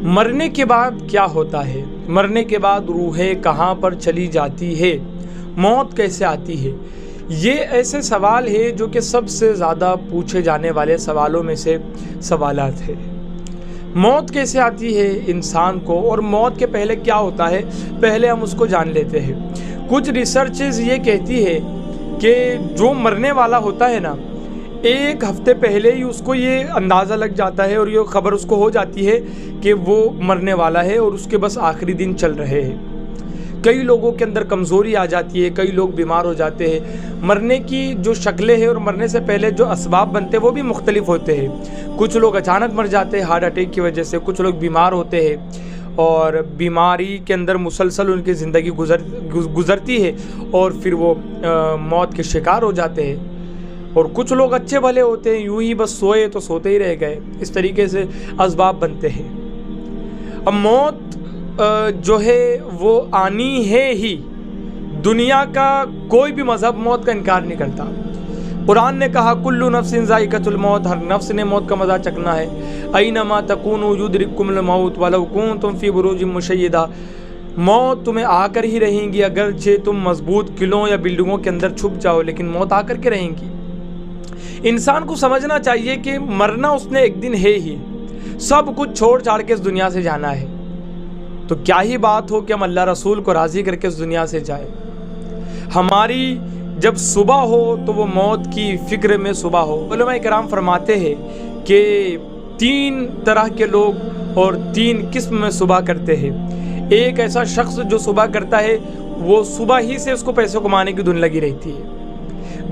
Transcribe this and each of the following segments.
مرنے کے بعد کیا ہوتا ہے؟ مرنے کے بعد روحیں کہاں پر چلی جاتی ہے؟ موت کیسے آتی ہے؟ یہ ایسے سوال ہے جو کہ سب سے زیادہ پوچھے جانے والے سوالوں میں سے سوالات ہے۔ موت کیسے آتی ہے انسان کو، اور موت کے پہلے کیا ہوتا ہے، پہلے ہم اس کو جان لیتے ہیں۔ کچھ ریسرچز یہ کہتی ہے کہ جو مرنے والا ہوتا ہے نا، ایک ہفتے پہلے ہی اس کو یہ اندازہ لگ جاتا ہے اور یہ خبر اس کو ہو جاتی ہے کہ وہ مرنے والا ہے اور اس کے بس آخری دن چل رہے ہیں۔ کئی لوگوں کے اندر کمزوری آ جاتی ہے، کئی لوگ بیمار ہو جاتے ہیں۔ مرنے کی جو شکلیں ہیں اور مرنے سے پہلے جو اسباب بنتے ہیں وہ بھی مختلف ہوتے ہیں۔ کچھ لوگ اچانک مر جاتے ہیں ہارٹ اٹیک کی وجہ سے، کچھ لوگ بیمار ہوتے ہیں اور بیماری کے اندر مسلسل ان کی زندگی گزرتی ہے اور پھر وہ موت کے شکار ہو جاتے ہیں۔ اور کچھ لوگ اچھے بھلے ہوتے ہیں، یوں ہی بس سوئے تو سوتے ہی رہ گئے۔ اس طریقے سے اسباب بنتے ہیں۔ اب موت جو ہے وہ آنی ہے ہی۔ دنیا کا کوئی بھی مذہب موت کا انکار نہیں کرتا۔ قرآن نے کہا کل نفس ذائقۃ الموت، ہر نفس نے موت کا مزہ چکھنا ہے۔ اینما تکونوا یدرککم الموت ولو کنتم فی بروج مشیدہ، موت تمہیں آ کر ہی رہیں گی، اگرچہ تم مضبوط قلعوں یا بلڈنگوں کے اندر چھپ جاؤ، لیکن موت آ کر کے رہیں گی۔ انسان کو سمجھنا چاہیے کہ مرنا اس نے ایک دن ہے ہی، سب کچھ چھوڑ چھاڑ کے اس دنیا سے جانا ہے۔ تو کیا ہی بات ہو کہ ہم اللہ رسول کو راضی کر کے اس دنیا سے جائیں۔ ہماری جب صبح ہو تو وہ موت کی فکر میں صبح ہو۔ علماء کرام فرماتے ہیں کہ 3 طرح کے لوگ اور 3 قسم میں صبح کرتے ہیں۔ ایک ایسا شخص جو صبح کرتا ہے وہ صبح ہی سے اس کو پیسے کمانے کی دھن لگی رہتی ہے۔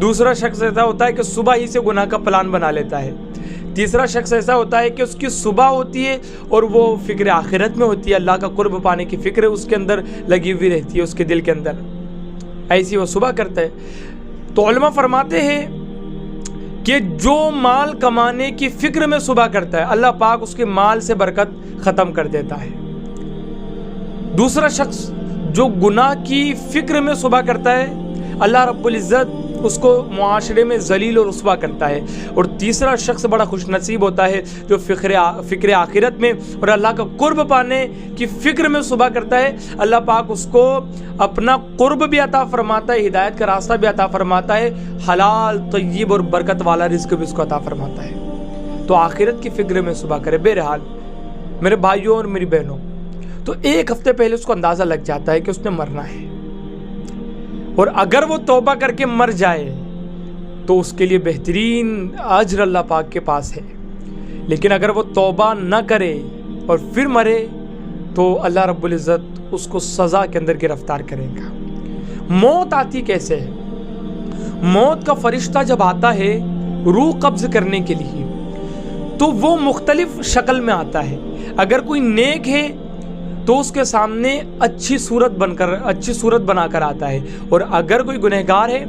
دوسرا شخص ایسا ہوتا ہے کہ صبح ہی سے گناہ کا پلان بنا لیتا ہے۔ تیسرا شخص ایسا ہوتا ہے کہ اس کی صبح ہوتی ہے اور وہ فکر آخرت میں ہوتی ہے، اللہ کا قرب پانے کی فکر اس کے اندر لگی ہوئی رہتی ہے، اس کے دل کے اندر، ایسی وہ صبح کرتا ہے۔ تو علماء فرماتے ہیں کہ جو مال کمانے کی فکر میں صبح کرتا ہے، اللہ پاک اس کے مال سے برکت ختم کر دیتا ہے۔ دوسرا شخص جو گناہ کی فکر میں صبح کرتا ہے، اللہ رب العزت اس کو معاشرے میں ذلیل اور رسوا کرتا ہے۔ اور تیسرا شخص بڑا خوش نصیب ہوتا ہے جو فکر آخرت میں اور اللہ کا قرب پانے کی فکر میں صبح کرتا ہے، اللہ پاک اس کو اپنا قرب بھی عطا فرماتا ہے، ہدایت کا راستہ بھی عطا فرماتا ہے، حلال طیب اور برکت والا رزق بھی اس کو عطا فرماتا ہے۔ تو آخرت کی فکر میں صبح کرے۔ بہرحال میرے بھائیوں اور میری بہنوں، تو ایک ہفتے پہلے اس کو اندازہ لگ جاتا ہے کہ اس نے مرنا ہے، اور اگر وہ توبہ کر کے مر جائے تو اس کے لیے بہترین اجر اللہ پاک کے پاس ہے۔ لیکن اگر وہ توبہ نہ کرے اور پھر مرے تو اللہ رب العزت اس کو سزا کے اندر گرفتار کرے گا۔ موت آتی کیسے ہے؟ موت کا فرشتہ جب آتا ہے روح قبض کرنے کے لیے تو وہ مختلف شکل میں آتا ہے۔ اگر کوئی نیک ہے تو اس کے سامنے اچھی صورت بنا کر آتا ہے، اور اگر کوئی گنہگار ہے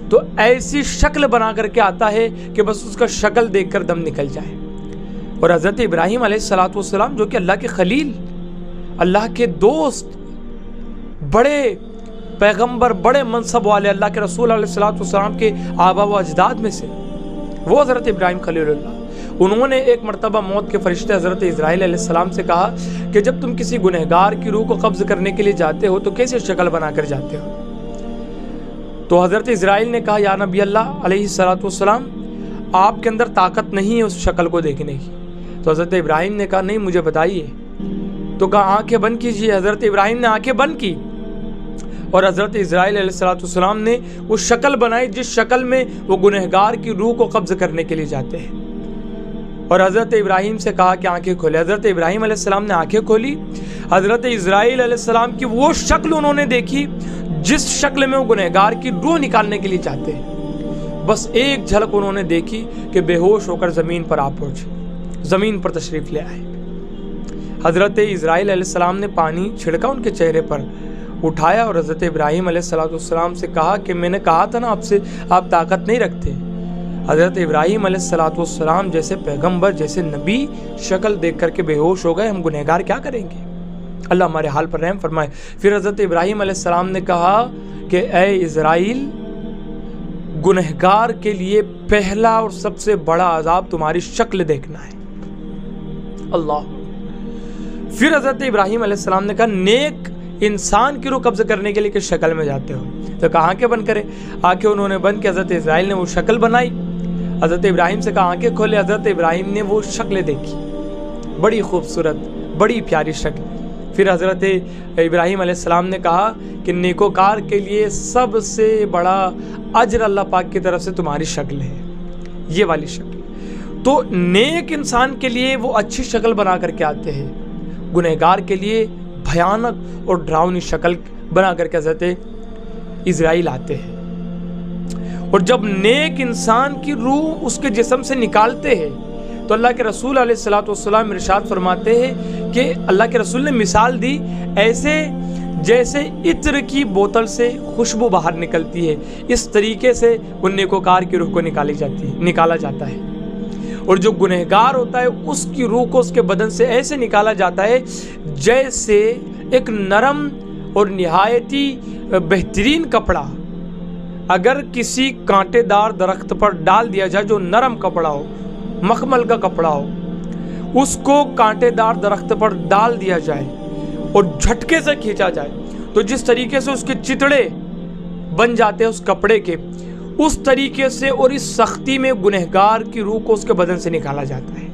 تو ایسی شکل بنا کر کے آتا ہے کہ بس اس کا شکل دیکھ کر دم نکل جائے۔ اور حضرت ابراہیم علیہ السلام جو کہ اللہ کے خلیل، اللہ کے دوست، بڑے پیغمبر، بڑے منصب والے، اللہ کے رسول علیہ السلام کے آبا و اجداد میں سے وہ حضرت ابراہیم خلیل اللہ، انہوں نے ایک مرتبہ موت کے فرشتے حضرت اسرائیل علیہ السلام سے کہا کہ جب تم کسی گنہگار کی روح کو قبض کرنے کے لیے جاتے ہو تو کیسے شکل بنا کر جاتے ہو؟ تو حضرت اسرائیل نے کہا یا نبی اللہ علیہ السلام، آپ کے اندر طاقت نہیں ہے اس شکل کو دیکھنے کی۔ تو حضرت ابراہیم نے کہا نہیں، مجھے بتائیے۔ تو کہا آنکھیں بند کیجیے۔ حضرت ابراہیم نے آنکھیں بند کی اور حضرت اسرائیل علیہ السلام نے وہ شکل بنائی جس شکل میں وہ گنہگار کی روح کو قبض کرنے کے لیے جاتے ہیں، اور حضرت ابراہیم سے کہا کہ آنکھیں کھولے۔ حضرت ابراہیم علیہ السلام نے آنکھیں کھولی، حضرت اسرائیل علیہ السلام کی وہ شکل انہوں نے دیکھی جس شکل میں وہ گنہگار کی روح نکالنے کے لیے چاہتے ہیں۔ بس ایک جھلک انہوں نے دیکھی کہ بے ہوش ہو کر زمین پر آ پہنچے، زمین پر تشریف لے آئے۔ حضرت اسرائیل علیہ السلام نے پانی چھڑکا ان کے چہرے پر، اٹھایا اور حضرت ابراہیم علیہ السلام سے کہا کہ میں نے کہا تھا نا آپ سے، آپ طاقت نہیں رکھتے۔ حضرت ابراہیم علیہ السلام جیسے پیغمبر، جیسے نبی، شکل دیکھ کر کے بے ہوش ہو گئے۔ ہم گنہگار کیا کریں گے؟ اللہ ہمارے حال پر رحم فرمائے۔ پھر حضرت ابراہیم علیہ السلام نے کہا کہ اے اسرائیل، گنہگار کے لیے پہلا اور سب سے بڑا عذاب تمہاری شکل دیکھنا ہے۔ اللہ۔ پھر حضرت ابراہیم علیہ السلام نے کہا نیک انسان کی روح قبض کرنے کے لیے کس شکل میں جاتے ہو؟ تو کہا آنکھیں بند کرے. آنکھیں انہوں نے بند کی. حضرت اسرائیل نے وہ شکل بنائی. حضرت ابراہیم سے کہا آنکھیں کھولے. حضرت ابراہیم نے وہ شکلیں دیکھی, بڑی خوبصورت, بڑی پیاری شکل. پھر حضرت ابراہیم علیہ السلام نے کہا کہ نیکوکار کے لیے سب سے بڑا اجر اللہ پاک کی طرف سے تمہاری شکل ہے, یہ والی شکل. تو نیک انسان کے لیے وہ اچھی شکل بنا کر کے آتے ہیں, گنہگار کے لیے بھیانک اور ڈراؤنی شکل بنا کر کے حضرت اسرائیل آتے ہیں. اور جب نیک انسان کی روح اس کے جسم سے نکالتے ہیں تو اللہ کے رسول علیہ الصلوۃ والسلام ارشاد فرماتے ہیں کہ اللہ کے رسول نے مثال دی ایسے جیسے عطر کی بوتل سے خوشبو باہر نکلتی ہے, اس طریقے سے ان نیکوکار کی روح کو نکالا جاتا ہے. اور جو گنہگار ہوتا ہے اس کی روح کو اس کے بدن سے ایسے نکالا جاتا ہے جیسے ایک نرم اور نہایتی بہترین کپڑا اگر کسی کانٹے دار درخت پر ڈال دیا جائے, جو نرم کپڑا ہو, مخمل کا کپڑا ہو, اس کو کانٹے دار درخت پر ڈال دیا جائے اور جھٹکے سے کھینچا جائے تو جس طریقے سے اس کے چتڑے بن جاتے ہیں اس کپڑے کے, اس طریقے سے اور اس سختی میں گنہگار کی روح کو اس کے بدن سے نکالا جاتا ہے.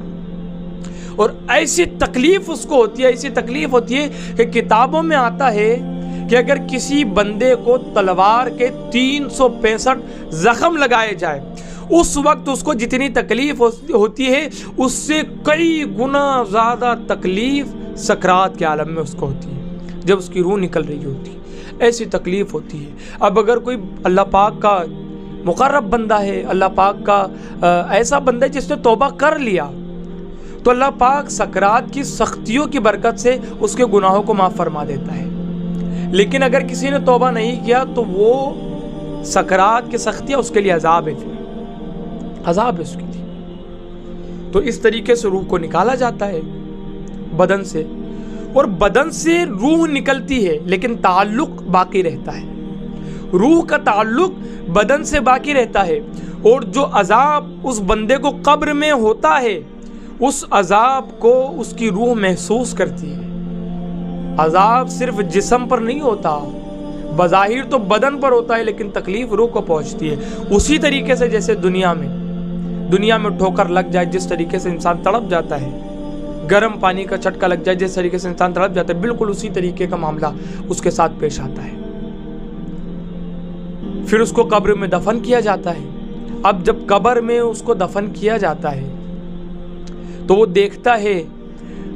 اور ایسی تکلیف اس کو ہوتی ہے, ایسی تکلیف ہوتی ہے کہ کتابوں میں آتا ہے کہ اگر کسی بندے کو تلوار کے 365 زخم لگائے جائے اس وقت اس کو جتنی تکلیف ہوتی ہے اس سے کئی گنا زیادہ تکلیف سکرات کے عالم میں اس کو ہوتی ہے جب اس کی روح نکل رہی ہوتی ہے. ایسی تکلیف ہوتی ہے. اب اگر کوئی اللہ پاک کا مقرب بندہ ہے, اللہ پاک کا ایسا بندہ ہے جس نے توبہ کر لیا, تو اللہ پاک سکرات کی سختیوں کی برکت سے اس کے گناہوں کو معاف فرما دیتا ہے. لیکن اگر کسی نے توبہ نہیں کیا تو وہ سکرات کی سختیاں اس کے لیے عذاب ہے, پھر عذاب ہے اس کے لیے. تو اس طریقے سے روح کو نکالا جاتا ہے بدن سے, اور بدن سے روح نکلتی ہے لیکن تعلق باقی رہتا ہے. روح کا تعلق بدن سے باقی رہتا ہے. اور جو عذاب اس بندے کو قبر میں ہوتا ہے اس عذاب کو اس کی روح محسوس کرتی ہے. عذاب صرف جسم پر نہیں ہوتا, بظاہر تو بدن پر ہوتا ہے لیکن تکلیف روح کو پہنچتی ہے. اسی طریقے سے جیسے دنیا میں ٹھوکر لگ جائے جس طریقے سے انسان تڑپ جاتا ہے, گرم پانی کا چٹکا لگ جائے جس طریقے سے انسان تڑپ جاتا ہے, بالکل اسی طریقے کا معاملہ اس کے ساتھ پیش آتا ہے. پھر اس کو قبر میں دفن کیا جاتا ہے. اب جب قبر میں اس کو دفن کیا جاتا ہے تو وہ دیکھتا ہے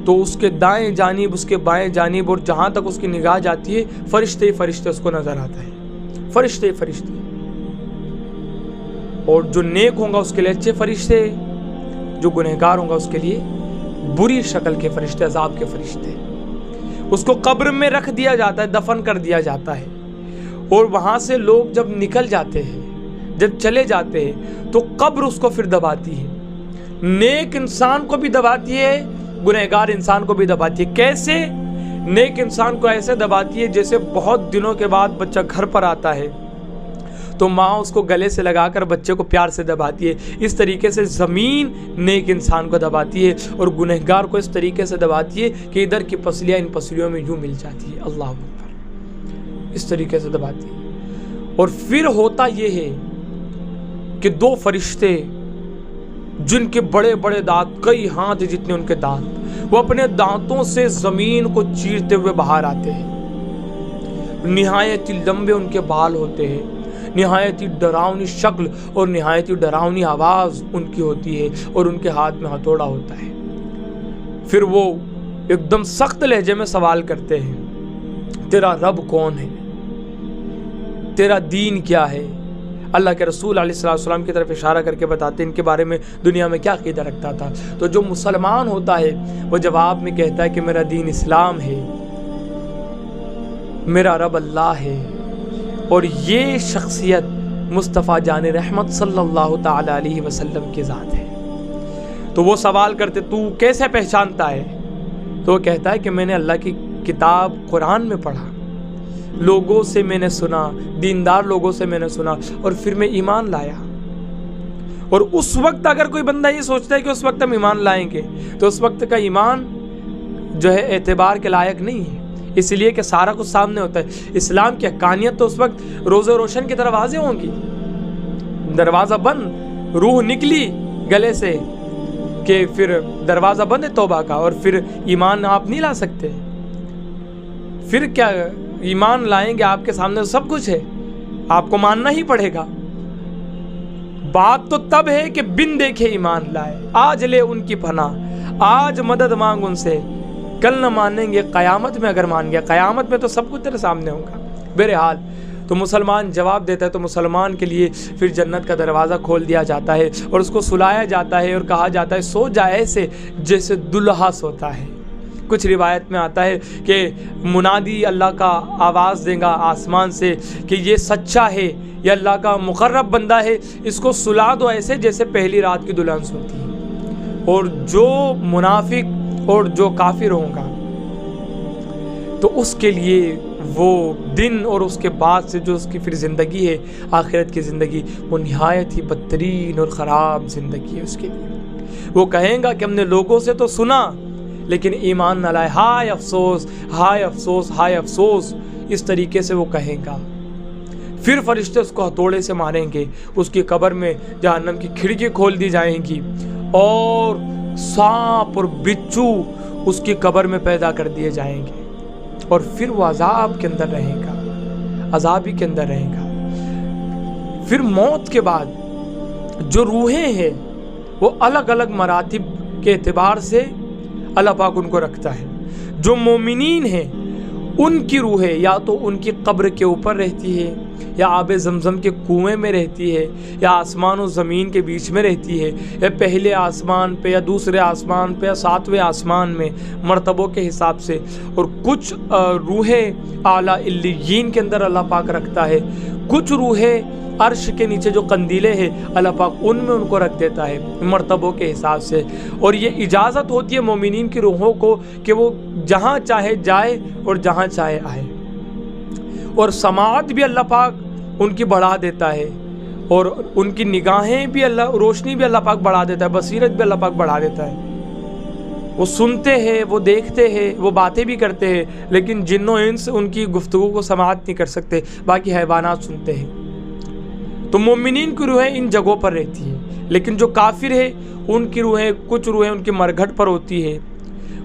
تو اس کے دائیں جانب, اس کے بائیں جانب اور جہاں تک اس کی نگاہ جاتی ہے فرشتے ہی فرشتے اس کو نظر آتا ہے, فرشتے ہی فرشتے. اور جو نیک ہوں گا اس کے لیے اچھے فرشتے, جو گنہگار ہوں گا اس کے لیے بری شکل کے فرشتے, عذاب کے فرشتے. اس کو قبر میں رکھ دیا جاتا ہے, دفن کر دیا جاتا ہے. اور وہاں سے لوگ جب نکل جاتے ہیں, جب چلے جاتے ہیں تو قبر اس کو پھر دباتی ہے. نیک انسان کو بھی دباتی ہے, گنہگار انسان کو بھی دباتی ہے. کیسے؟ نیک انسان کو ایسے دباتی ہے جیسے بہت دنوں کے بعد بچہ گھر پر آتا ہے تو ماں اس کو گلے سے لگا کر بچے کو پیار سے دباتی ہے. اس طریقے سے زمین نیک انسان کو دباتی ہے اور گنہگار کو اس طریقے سے دباتی ہے کہ ادھر کی پسلیاں ان پسلیوں میں یوں مل جاتی ہے. اللہ اکبر, اس طریقے سے دباتی ہے. اور پھر ہوتا یہ ہے کہ دو فرشتے جن کے بڑے بڑے دانت, کئی ہاتھ جتنے ان کے دانت, وہ اپنے دانتوں سے زمین کو چیرتے ہوئے باہر آتے ہیں. نہایت لمبے ان کے بال ہوتے ہیں, نہایت ڈراؤنی شکل اور نہایت ڈراؤنی آواز ان کی ہوتی ہے اور ان کے ہاتھ میں ہتھوڑا ہوتا ہے. پھر وہ ایک دم سخت لہجے میں سوال کرتے ہیں, تیرا رب کون ہے, تیرا دین کیا ہے. اللہ کے رسول علیہ السلام کی طرف اشارہ کر کے بتاتے ہیں ان کے بارے میں دنیا میں کیا عقیدہ رکھتا تھا. تو جو مسلمان ہوتا ہے وہ جواب میں کہتا ہے کہ میرا دین اسلام ہے, میرا رب اللہ ہے. اور یہ شخصیت مصطفیٰ جان رحمت صلی اللہ تعالی علیہ وسلم کی ذات ہے. تو وہ سوال کرتے تو کیسے پہچانتا ہے؟ تو وہ کہتا ہے کہ میں نے اللہ کی کتاب قرآن میں پڑھا, لوگوں سے میں نے سنا, دیندار لوگوں سے میں نے سنا, اور پھر میں ایمان لایا. اور اس وقت اگر کوئی بندہ یہ سوچتا ہے کہ اس وقت ہم ایمان لائیں گے تو اس وقت کا ایمان جو ہے اعتبار کے لائق نہیں ہے، اس لیے کہ سارا کچھ سامنے ہوتا ہے۔ اسلام کی حقانیت تو اس وقت روز روشن کی طرح واضح ہوں گی۔ دروازہ بند، روح نکلی گلے سے کہ پھر دروازہ بند ہے توبہ کا، اور پھر ایمان آپ نہیں لا سکتے۔ پھر کیا ایمان لائیں گے؟ آپ کے سامنے سب کچھ ہے، آپ کو ماننا ہی پڑے گا۔ بات تو تب ہے کہ بن دیکھے ایمان لائے، آج لے ان کی پناہ، آج مدد مانگ ان سے، کل نہ مانیں گے قیامت میں، اگر مان گیا قیامت میں تو سب کچھ تیرے سامنے ہوگا۔ بہرحال تو مسلمان جواب دیتا ہے، تو مسلمان کے لیے پھر جنت کا دروازہ کھول دیا جاتا ہے اور اس کو سلایا جاتا ہے اور کہا جاتا ہے سو جا ایسے جیسے دلہا سوتا ہے۔ کچھ روایت میں آتا ہے کہ منادی اللہ کا آواز دے گا آسمان سے کہ یہ سچا ہے، یہ اللہ کا مقرب بندہ ہے، اس کو سلا دو ایسے جیسے پہلی رات کی دلہن سوتی ہے۔ اور جو منافق اور جو کافر ہوگا تو اس کے لیے وہ دن اور اس کے بعد سے جو اس کی پھر زندگی ہے، آخرت کی زندگی، وہ نہایت ہی بدترین اور خراب زندگی ہے اس کے لیے۔ وہ کہیں گا کہ ہم نے لوگوں سے تو سنا لیکن ایمان نہ لائے، ہائے افسوس، ہائے افسوس، ہائے افسوس، اس طریقے سے وہ کہے گا۔ پھر فرشتے اس کو ہتھوڑے سے ماریں گے، اس کی قبر میں جہنم کی کھڑکی کھول دی جائیں گی اور سانپ اور بچھو اس کی قبر میں پیدا کر دیے جائیں گے، اور پھر وہ عذاب کے اندر رہے گا، عذابی کے اندر رہے گا۔ پھر موت کے بعد جو روحیں ہیں وہ الگ الگ مراتب کے اعتبار سے اللہ پاک ان کو رکھتا ہے۔ جو مومنین ہیں ان کی روحیں یا تو ان کی قبر کے اوپر رہتی ہے، یا آب زمزم کے کنویں میں رہتی ہے، یا آسمان و زمین کے بیچ میں رہتی ہے، یا پہلے آسمان پہ، یا دوسرے آسمان پہ، یا ساتویں آسمان میں، مرتبوں کے حساب سے۔ اور کچھ روحیں اعلیٰ علیین کے اندر اللہ پاک رکھتا ہے، کچھ روحیں عرش کے نیچے جو قندیلیں ہیں اللہ پاک ان میں ان کو رکھ دیتا ہے مرتبوں کے حساب سے۔ اور یہ اجازت ہوتی ہے مومنین کی روحوں کو کہ وہ جہاں چاہے جائے اور جہاں چاہے آئے۔ اور سماعت بھی اللہ پاک ان کی بڑھا دیتا ہے، اور ان کی نگاہیں بھی روشنی بھی اللہ پاک بڑھا دیتا ہے، بصیرت بھی اللہ پاک بڑھا دیتا ہے۔ وہ سنتے ہیں، وہ دیکھتے ہیں، وہ باتیں بھی کرتے ہیں، لیکن جن و انس ان کی گفتگو کو سماعت نہیں کر سکتے، باقی حیوانات سنتے ہیں۔ تو مومنین کی روحیں ان جگہوں پر رہتی ہیں، لیکن جو کافر ہے ان کی روحیں، کچھ روحیں ان کی مرگھٹ پر ہوتی ہے،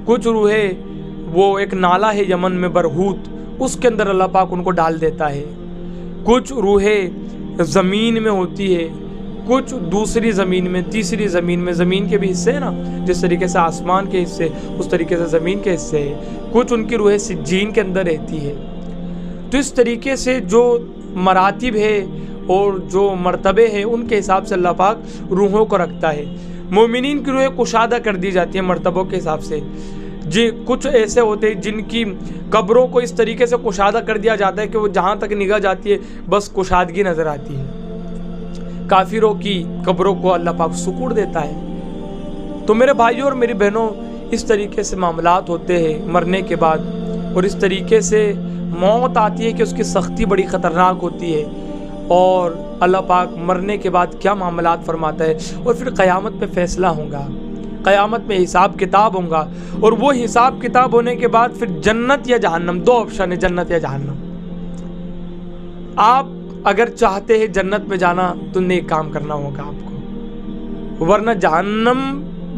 کچھ روحیں وہ ایک نالا ہے یمن میں برہوت، اس کے اندر اللہ پاک ان کو ڈال دیتا ہے، کچھ روحیں زمین میں ہوتی ہے، کچھ دوسری زمین میں، تیسری زمین میں، زمین کے بھی حصے ہیں نا، جس طریقے سے آسمان کے حصے اس طریقے سے زمین کے حصے ہیں، کچھ ان کی روحیں سجین کے اندر رہتی ہے۔ تو اس طریقے سے جو مراتب ہے اور جو مرتبے ہیں ان کے حساب سے اللہ پاک روحوں کو رکھتا ہے۔ مومنین کی روحیں کشادہ کر دی جاتی ہیں مرتبوں کے حساب سے۔ جی کچھ ایسے ہوتے ہیں جن کی قبروں کو اس طریقے سے کشادہ کر دیا جاتا ہے کہ وہ جہاں تک نگاہ جاتی ہے بس کشادگی نظر آتی ہے۔ کافروں کی قبروں کو اللہ پاک سکوڑ دیتا ہے۔ تو میرے بھائیوں اور میری بہنوں، اس طریقے سے معاملات ہوتے ہیں مرنے کے بعد، اور اس طریقے سے موت آتی ہے کہ اس کی سختی بڑی خطرناک ہوتی ہے، اور اللہ پاک مرنے کے بعد کیا معاملات فرماتا ہے، اور پھر قیامت میں فیصلہ ہوگا، قیامت میں حساب کتاب ہوگا، اور وہ حساب کتاب ہونے کے بعد پھر جنت یا جہنم، دو آپشن ہے، جنت یا جہنم۔ آپ اگر چاہتے ہیں جنت میں جانا تو نیک کام کرنا ہوگا آپ کو، ورنہ جہنم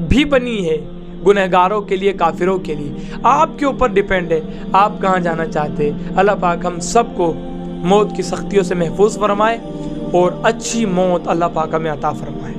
بھی بنی ہے گنہگاروں کے لیے، کافروں کے لیے، آپ کے اوپر ڈیپینڈ ہے آپ کہاں جانا چاہتے ہیں۔ اللہ پاک ہم سب کو موت کی سختیوں سے محفوظ فرمائے اور اچھی موت اللہ پاک ہمیں عطا فرمائے۔